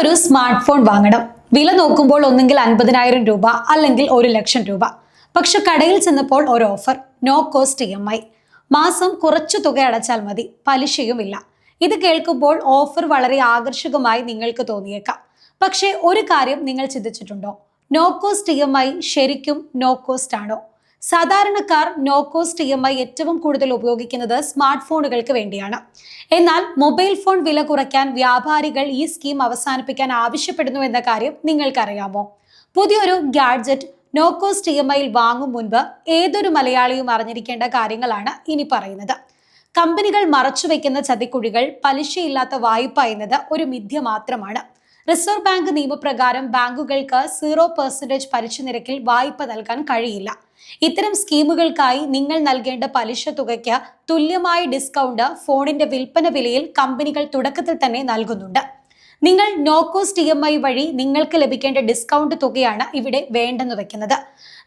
പുതിയൊരു smart phone വാങ്ങണം. വില നോക്കുമ്പോൾ ഒന്നെങ്കിൽ 50,000 രൂപ അല്ലെങ്കിൽ 1,00,000 രൂപ. പക്ഷെ കടയിൽ ചെന്നപ്പോൾ ഒരു ഓഫർ, നോ കോസ്റ്റ് EMI. മാസം കുറച്ചു തുക അടച്ചാൽ മതി, പലിശയുമില്ല. ഇത് കേൾക്കുമ്പോൾ ഓഫർ വളരെ ആകർഷകമായി നിങ്ങൾക്ക് തോന്നിയേക്കാം. പക്ഷേ ഒരു കാര്യം നിങ്ങൾ ചിന്തിച്ചിട്ടുണ്ടോ? നോ കോസ്റ്റ് EMI ശരിക്കും നോ കോസ്റ്റ് ആണോ? സാധാരണക്കാർ നോ കോസ്റ്റ് EMI ഏറ്റവും കൂടുതൽ ഉപയോഗിക്കുന്നത് സ്മാർട്ട് ഫോണുകൾക്ക് വേണ്ടിയാണ്. എന്നാൽ മൊബൈൽ ഫോൺ വില കുറയ്ക്കാൻ വ്യാപാരികൾ ഈ സ്കീം അവസാനിപ്പിക്കാൻ ആവശ്യപ്പെടുന്നു എന്ന കാര്യം നിങ്ങൾക്കറിയാമോ? പുതിയൊരു ഗാഡ്ജറ്റ് നോ കോസ്റ്റ് EMI വാങ്ങും മുൻപ് ഏതൊരു മലയാളിയും അറിഞ്ഞിരിക്കേണ്ട കാര്യങ്ങളാണ് ഇനി പറയുന്നത്. കമ്പനികൾ മറച്ചുവെക്കുന്ന ചതിക്കുഴികൾ, പലിശയില്ലാത്ത വായ്പ എന്നത് ഒരു മിഥ്യ മാത്രമാണ്. റിസർവ് ബാങ്ക് നിയമപ്രകാരം ബാങ്കുകൾക്ക് 0% പലിശ നിരക്കിൽ വായ്പ നൽകാൻ കഴിയില്ല. ഇത്തരം സ്കീമുകൾക്കായി നിങ്ങൾ നൽകേണ്ട പലിശ തുകയ്ക്ക് തുല്യമായ ഡിസ്കൗണ്ട് ഫോണിന്റെ വിൽപ്പന വിലയിൽ കമ്പനികൾ തുടക്കത്തിൽ തന്നെ നൽകുന്നുണ്ട്. നിങ്ങൾ നോ കോസ്റ്റ് EMI വഴി നിങ്ങൾക്ക് ലഭിക്കേണ്ട ഡിസ്കൗണ്ട് തുകയാണ് ഇവിടെ വേണ്ടെന്ന് വെക്കുന്നത്.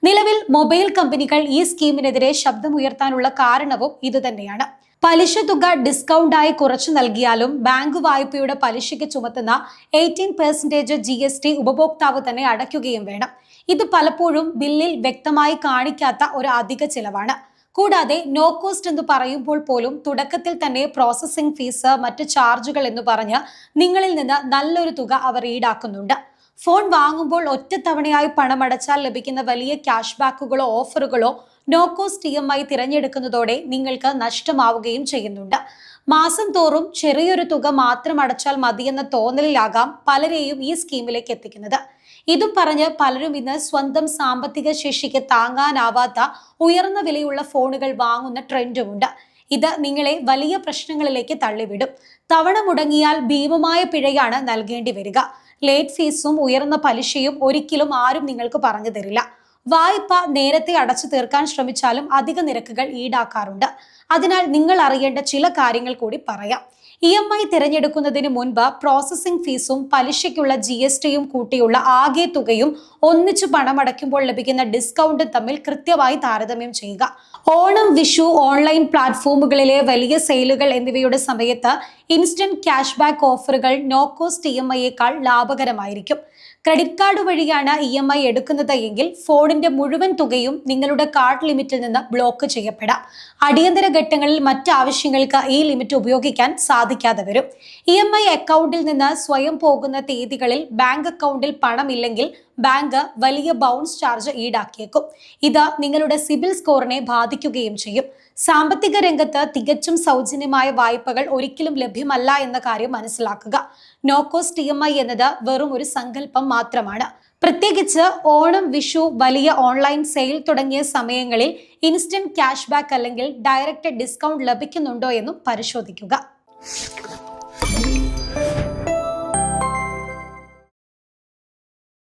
നിലവിൽ മൊബൈൽ കമ്പനികൾ ഈ സ്കീമിനെതിരെ ശബ്ദമുയർത്താനുള്ള കാരണവും ഇതുതന്നെയാണ്. പലിശ തുക ഡിസ്കൗണ്ടായി കുറച്ചു നൽകിയാലും ബാങ്ക് വായ്പയുടെ പലിശയ്ക്ക് ചുമത്തുന്ന 18% GST ഉപഭോക്താവ് തന്നെ അടയ്ക്കുകയും വേണം. ഇത് പലപ്പോഴും ബില്ലിൽ വ്യക്തമായി കാണിക്കാത്ത ഒരു അധിക ചിലവാണ്. കൂടാതെ നോ കോസ്റ്റ് എന്ന് പറയുമ്പോൾ പോലും തുടക്കത്തിൽ തന്നെ പ്രോസസ്സിംഗ് ഫീസ്, മറ്റ് ചാർജുകൾ എന്ന് പറഞ്ഞ് നിങ്ങളിൽ നിന്ന് നല്ലൊരു തുക അവർ ഈടാക്കുന്നുണ്ട്. ഫോൺ വാങ്ങുമ്പോൾ ഒറ്റത്തവണയായി പണമടച്ചാൽ ലഭിക്കുന്ന വലിയ ക്യാഷ് ബാക്കുകളോ ഓഫറുകളോ നോ കോസ്റ്റ് EMI തിരഞ്ഞെടുക്കുന്നതോടെ നിങ്ങൾക്ക് നഷ്ടമാവുകയും ചെയ്യുന്നുണ്ട്. മാസം തോറും ചെറിയൊരു തുക മാത്രം അടച്ചാൽ മതിയെന്ന തോന്നലിലാകാം പലരെയും ഈ സ്കീമിലേക്ക് എത്തിക്കുന്നത്. ഇതും പറഞ്ഞ് പലരും ഇന്ന് സ്വന്തം സാമ്പത്തിക ശേഷിക്ക് താങ്ങാനാവാത്ത ഉയർന്ന വിലയുള്ള ഫോണുകൾ വാങ്ങുന്ന ട്രെൻഡുമുണ്ട്. ഇത് നിങ്ങളെ വലിയ പ്രശ്നങ്ങളിലേക്ക് തള്ളിവിടും. തവണ മുടങ്ങിയാൽ ഭീമമായ പിഴയാണ് നൽകേണ്ടി വരിക. ലേറ്റ് ഫീസും ഉയർന്ന പലിശയും ഒരിക്കലും ആരും നിങ്ങൾക്ക് പറഞ്ഞു തരില്ല. വായ്പ നേരത്തെ അടച്ചു തീർക്കാൻ ശ്രമിച്ചാലും അധിക നിരക്കുകൾ ഈടാക്കാറുണ്ട്. അതിനാൽ നിങ്ങൾ അറിയേണ്ട ചില കാര്യങ്ങൾ കൂടി പറയാം. EMI തിരഞ്ഞെടുക്കുന്നതിന് മുൻപ് പ്രോസസ്സിംഗ് ഫീസും പലിശയ്ക്കുള്ള GSTയും കൂട്ടിയുള്ള ആകെ തുകയും ഒന്നിച്ചു പണമടയ്ക്കുമ്പോൾ ലഭിക്കുന്ന ഡിസ്കൗണ്ടും തമ്മിൽ കൃത്യമായി താരതമ്യം ചെയ്യുക. ഓണം, വിഷു, ഓൺലൈൻ പ്ലാറ്റ്ഫോമുകളിലെ വലിയ സെയിലുകൾ എന്നിവയുടെ സമയത്ത് ഇൻസ്റ്റന്റ് ക്യാഷ് ബാക്ക് ഓഫറുകൾ നോ കോസ്റ്റ് EMIയേക്കാൾ ലാഭകരമായിരിക്കും. ക്രെഡിറ്റ് കാർഡ് വഴിയാണ് EMI എടുക്കുന്നത് എങ്കിൽ ഫോണിന്റെ മുഴുവൻ തുകയും നിങ്ങളുടെ കാർഡ് ലിമിറ്റിൽ നിന്ന് ബ്ലോക്ക് ചെയ്യപ്പെടാം. അടിയന്തര ഘട്ടങ്ങളിൽ മറ്റ് ആവശ്യങ്ങൾക്ക് ഈ ലിമിറ്റ് ഉപയോഗിക്കാൻ സാധിക്കാതെ വരും. EMI അക്കൗണ്ടിൽ നിന്ന് സ്വയം പോകുന്ന തീയതികളിൽ ബാങ്ക് അക്കൗണ്ടിൽ പണമില്ലെങ്കിൽ ബാങ്ക് വലിയ ബൗൺസ് ചാർജ് ഈടാക്കിയേക്കും. ഇത് നിങ്ങളുടെ സിബിൽ സ്കോറിനെ ബാധിക്കുകയും ചെയ്യും. സാമ്പത്തിക രംഗത്ത് തികച്ചും സൗജന്യമായ വായ്പകൾ ഒരിക്കലും ലഭ്യമല്ല എന്ന കാര്യം മനസ്സിലാക്കുക. നോ കോസ്റ്റ് EMI എന്നത് വെറും ഒരു സങ്കല്പം മാത്രമാണ്. പ്രത്യേകിച്ച് ഓണം, വിഷു, വലിയ ഓൺലൈൻ സെയിൽ തുടങ്ങിയ സമയങ്ങളിൽ ഇൻസ്റ്റന്റ് ക്യാഷ് ബാക്ക് അല്ലെങ്കിൽ ഡയറക്റ്റ് ഡിസ്കൗണ്ട് ലഭിക്കുന്നുണ്ടോ എന്നും പരിശോധിക്കുക.